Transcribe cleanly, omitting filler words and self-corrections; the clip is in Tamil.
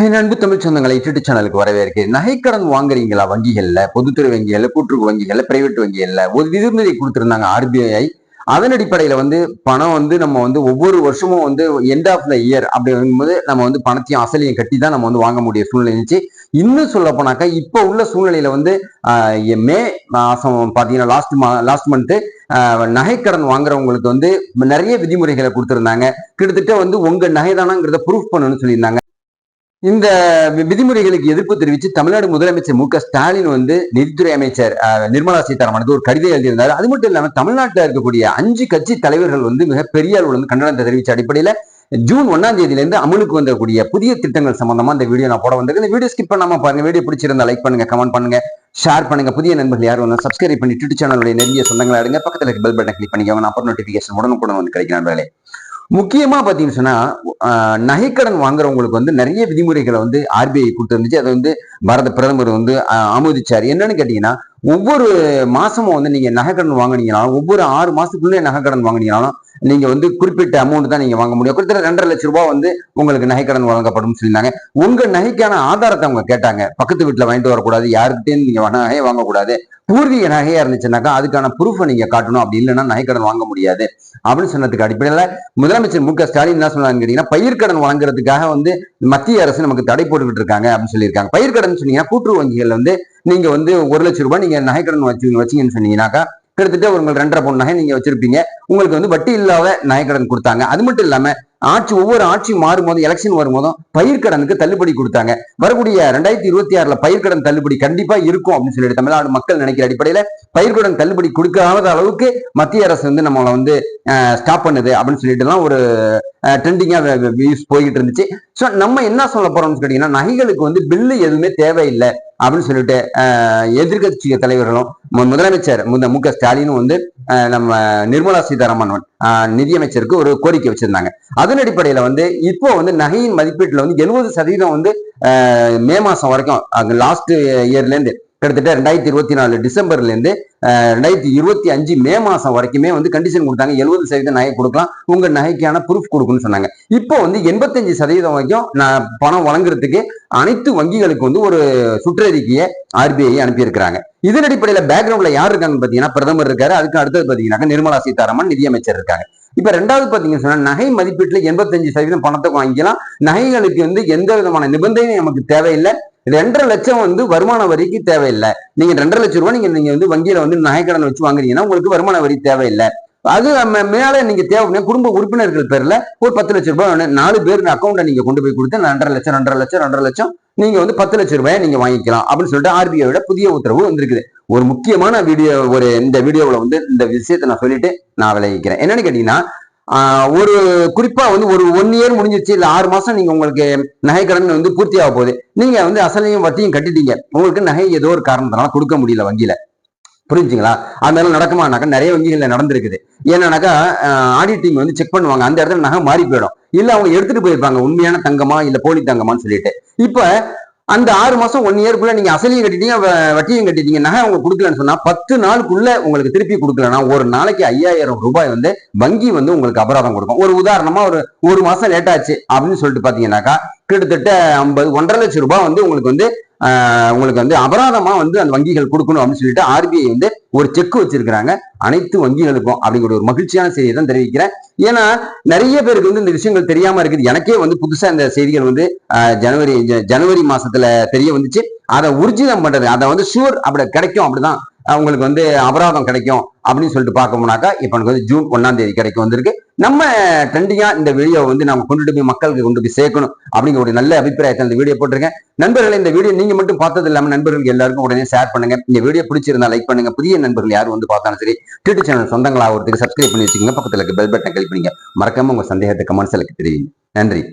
அன்பு தமிழ் சொந்தங்களை யூடியூப் சேனலுக்கு வரவேற்கிறேன். நகைக்கடன் வாங்குறீங்களா? வங்கிகள்ல, பொதுத்துறை வங்கிகள்ல, கூட்டுறவு வங்கிகள்ல, பிரைவேட் வங்கிகள்ல ஒரு விதிமுறை கொடுத்திருந்தாங்க ஆர்பிஐ. அதன் அடிப்படையில பணம் நம்ம ஒவ்வொரு வருஷமும் எண்ட் ஆஃப் த இயர் அப்படிங்கும்போது நம்ம பணத்தையும் அசலையும் கட்டி தான் நம்ம வாங்க முடிய சூழ்நிலை இருந்துச்சு. இன்னும் சொல்ல போனாக்கா இப்ப உள்ள சூழ்நிலையில மே மாசம் பாத்தீங்கன்னா லாஸ்ட் மந்த் நகைக்கடன் வாங்குறவங்களுக்கு நிறைய விதிமுறைகளை கொடுத்திருந்தாங்க. கிட்டத்தட்ட உங்க நகைதானாங்கிறத ப்ரூஃப் பண்ணணும்னு சொல்லியிருந்தாங்க. இந்த விதிமுறைகளுக்கு எதிர்ப்பு தெரிவித்து தமிழ்நாடு முதலமைச்சர் மு.க.ஸ்டாலின் நிதித்துறை அமைச்சர் நிர்மலா சீதாராமனுக்கு ஒரு கடிதம் எழுதியிருந்தார். அது மட்டும் இல்லாம தமிழ்நாட்டில் இருக்கக்கூடிய 5 கட்சி தலைவர்கள் மிகப்பெரிய அளவில் கண்டனத்தை தெரிவிச்ச அடிப்படையில ஜூன் 1ஆம் தேதியிலிருந்து அமலுக்கு வந்தக்கூடிய புதிய திட்டங்கள் சம்பந்தமா இந்த வீடியோ நான் போட வந்திருக்கேன். இந்த வீடியோ ஸ்கிப் பண்ணாம பாருங்க. வீடியோ பிடிச்சிருந்தா லைக் பண்ணுங்க, கமெண்ட் பண்ணுங்க, ஷேர் பண்ணுங்க. புதிய நண்பர்கள் யாரும் சப்ஸ்கிரைப் பண்ணி யூடியூப் சேனலுடைய நெருங்கிய சொந்தங்களை அடுங்க. பக்கத்துல பெல் பட்டன் கிளிக் பண்ணிக்கோங்க. நான் அப்புறம் நோட்டிபிகேஷன் உடனுக்குடன் கிடைக்கிறாங்களே. முக்கியமா பாத்தீங்கன்னு சொன்னா நகைக்கடன் வாங்குறவங்களுக்கு நிறைய விதிமுறைகளை ஆர்பிஐ கொடுத்துருந்துச்சு. அதை பாரத பிரதமர் ஆமோதிச்சாரு. என்னன்னு கேட்டீங்கன்னா, ஒவ்வொரு மாசமும் நீங்க நகைக்கடன் வாங்கினீங்கனாலும், ஒவ்வொரு 6 மாசத்துக்குள்ளே நகைக்கடன் வாங்கினீங்கனாலும் நீங்க குறிப்பிட்ட அமௌண்ட் தான் நீங்க வாங்க முடியும். கிட்டத்தட்ட 2.5 லட்சம் ரூபாய் உங்களுக்கு நகைக்கடன் வழங்கப்படும் சொல்லியிருந்தாங்க. உங்க நகைக்கான ஆதாரத்தை அவங்க கேட்டாங்க. பக்கத்து வீட்டுல வாங்கிட்டு வரக்கூடாது, யாருக்கிட்டையும் நீங்க நகையை வாங்கக்கூடாது. பூர்வீக நகையா இருந்துச்சுன்னாக்கா அதுக்கான ப்ரூஃபை நீங்க காட்டணும். அப்படி இல்லைன்னா நகைக்கடன் வாங்க முடியாது அப்படின்னு சொன்னதுக்கு அடிப்படையில முதலமைச்சர் மு.க.ஸ்டாலின் என்ன சொன்னாங்க கேட்டீங்கன்னா, பயிர்க்கடன் வழங்குறதுக்காக மத்திய அரசு நமக்கு தடை போட்டுக்கிட்டு இருக்காங்க அப்படின்னு சொல்லியிருக்காங்க. பயிர்க்கடன் சொன்னீங்கன்னா கூட்டுறவு வங்கிகள் நீங்க 1 லட்சம் ரூபாய் நீங்க நகைக்கடன் வச்சீங்கன்னு சொன்னீங்கன்னாக்கா கிட்டத்தட்ட உங்களுக்கு 2.5 பவுன் நகை நீங்க வச்சிருப்பீங்க. உங்களுக்கு வட்டி இல்லாத நகைக்கடன் கொடுத்தாங்க. அது மட்டும் இல்லாம ஒவ்வொரு ஆட்சி மாறும்போது, எலெக்ஷன் வரும்போதும் பயிர்க்கடனுக்கு தள்ளுபடி கொடுத்தாங்க. வரக்கூடிய 2026 பயிர்க்கடன் தள்ளுபடி கண்டிப்பா இருக்கும் அப்படின்னு சொல்லிட்டு தமிழ்நாடு மக்கள் நினைக்கிற அடிப்படையில பயிர்க்கடன் தள்ளுபடி கொடுக்காத அளவுக்கு மத்திய அரசு நம்மளை ஸ்டாப் பண்ணுது அப்படின்னு சொல்லிட்டு ஒரு ட்ரெண்டிங்கா போய்கிட்டு இருந்துச்சு. ஸோ நம்ம என்ன சொல்ல போறோம்னு கேட்டீங்கன்னா, நகைகளுக்கு பில்லு எதுவுமே தேவையில்லை அப்படின்னு சொல்லிட்டு எதிர்கட்சி தலைவர்களும் முதலமைச்சர் மு.க.ஸ்டாலினும் நம்ம நிர்மலா சீதாராமன் நிதியமைச்சருக்கு ஒரு கோரிக்கை வச்சிருந்தாங்க. அதன் அடிப்படையில இப்போ நகையின் மதிப்பீட்டுல 70% மே மாசம் வரைக்கும் லாஸ்ட் இயர்ல இருந்து கிட்டத்தட்ட 2024 டிசம்பர்ல இருந்து 2025 மே மாசம் வரைக்குமே கண்டிஷன் கொடுத்தாங்க. 70% நகை கொடுக்கலாம், உங்க நகைக்கான ப்ரூஃப் கொடுக்கணும்னு சொன்னாங்க. இப்போ 85% வரைக்கும் பணம் வழங்குறதுக்கு அனைத்து வங்கிகளுக்கு ஒரு சுற்றறிக்கையை ஆர்பிஐ அனுப்பியிருக்கிறாங்க. இதன் அடிப்படையில பேக்ரவுண்ட்ல யார் இருக்காங்கன்னு பாத்தீங்கன்னா, பிரதமர் இருக்காரு. அதுக்கு அடுத்தது பாத்தீங்கன்னா நிர்மலா சீதாராமன் நிதியமைச்சர் இருக்காங்க. இப்ப 2வது பாத்தீங்கன்னு சொன்னா, நகை மதிப்பீட்டுல 85% பணத்தை வாங்கிக்கலாம். நகைகளுக்கு எந்த விதமான நிபந்தனையும் நமக்கு தேவையில்லை. 2.5 லட்சம் வருமான வரிக்கு தேவையில்லை. நீங்க 2.5 லட்சம் ரூபாய் நீங்க வங்கியில நகைக்கடன் வச்சு வாங்குறீங்கன்னா உங்களுக்கு வருமான வரி தேவையில்லை. அது மேல நீங்க தேவைன்னா குடும்ப உறுப்பினர்கள் பேர்ல ஒரு 10 லட்சம் ரூபாய் 4 பேர் அக்கௌண்ட்ல நீங்க கொண்டு போய் கொடுத்து 2.5 லட்சம் நீங்க 10 லட்சம் ரூபாய் நீங்க வாங்கிக்கலாம் அப்படின்னு சொல்லிட்டு ஆர்பிஐயோட புதிய உத்தரவு வந்திருக்குது. ஒரு முக்கியமான வீடியோ இந்த வீடியோவில் இந்த விஷயத்தை நான் சொல்லிட்டு நான் விளைவிக்கிறேன். என்னன்னு கேட்டீங்கன்னா, ஒரு குறிப்பா ஒரு 1 இயர் முடிஞ்சிருச்சு, இல்ல 6 மாசம் நீங்க உங்களுக்கு நகைக்கடன் பூர்த்தி ஆக போகுது. நீங்க அசலையும் வட்டியும் கட்டிட்டீங்க. உங்களுக்கு நகை ஏதோ ஒரு காரணத்தினால கொடுக்க முடியல வங்கியில. புரிஞ்சுங்களா? அதனால நடக்குமானாக்கா நிறைய வங்கிகள்ல நடந்திருக்குது. ஏன்னாக்கா ஆடிட்டிங் செக் பண்ணுவாங்க. அந்த இடத்துல நகை மாறி போயிடும். இல்ல அவங்க எடுத்துட்டு போயிருப்பாங்க உண்மையான தங்கமா இல்ல போலி தங்கமான்னு சொல்லிட்டு. இப்ப அந்த 6 மாசம் 1 இயர்க்குள்ள நீங்க அசலையும் கட்டிட்டீங்க, வட்டியும் கட்டிட்டீங்க, நகை அவங்க கொடுக்கலன்னு சொன்னா 10 நாளுக்குள்ள உங்களுக்கு திருப்பி கொடுக்கலன்னா ஒரு நாளைக்கு 5000 ரூபாய் வங்கி உங்களுக்கு அபராதம் கொடுக்கும். ஒரு உதாரணமா ஒரு மாசம் லேட் ஆச்சு அப்படின்னு சொல்லிட்டு பாத்தீங்கன்னாக்கா கிட்டத்தட்ட 1.5 லட்சம் ரூபாய் உங்களுக்கு அபராதமா அந்த வங்கிகள் கொடுக்கணும் அப்படின்னு சொல்லிட்டு ஆர்பிஐ ஒரு செக் வச்சிருக்கிறாங்க அனைத்து வங்கிகளுக்கும். அப்படிங்கிற ஒரு மகிழ்ச்சியான செய்தியை தான் தெரிவிக்கிறேன். ஏன்னா நிறைய பேருக்கு இந்த விஷயங்கள் தெரியாம இருக்குது. எனக்கே புதுசா இந்த செய்திகள் ஜனவரி மாசத்துல தெரிய வந்துச்சு. அதை ஊர்ஜிதம் பண்றது, அதை ஷூர் அப்படி கிடைக்கும், அப்படிதான் உங்களுக்கு அபராதம் கிடைக்கும் அப்படின்னு சொல்லிட்டு பார்க்கணும்னாக்கா இப்ப ஜூன் 1ஆம் தேதி கிடைக்கும் வந்திருக்கு. நம்ம ட்ரெண்டிங்கா இந்த வீடியோ நம்ம கொண்டுட்டு போய் மக்களுக்கு கொண்டு போய் சேர்க்கணும் அப்படிங்கிற ஒரு நல்ல அபிப்பிராயத்தை இந்த வீடியோ போட்டிருக்கேன். நண்பர்களை இந்த வீடியோ நீங்க மட்டும் பார்த்தது இல்லாம நண்பர்களுக்கு எல்லாருக்கும் உடனே ஷேர் பண்ணுங்க. இந்த வீடியோ பிடிச்சிருந்தா லைக் பண்ணுங்க. புதிய நண்பர்கள் யாரும் பார்த்தாலும் சரி யூடியூப் சேனல் சொந்தங்களாகிறதுக்கு சப்ஸ்கிரைப் பண்ணி வச்சுக்கோங்க. பக்கத்துல பெல் பட்டன் கிளிக் பண்ணுங்க. மறக்காம உங்க சந்தேகத்தை கமெண்ட்ஸ்ல தெரிவிங்க. நன்றி.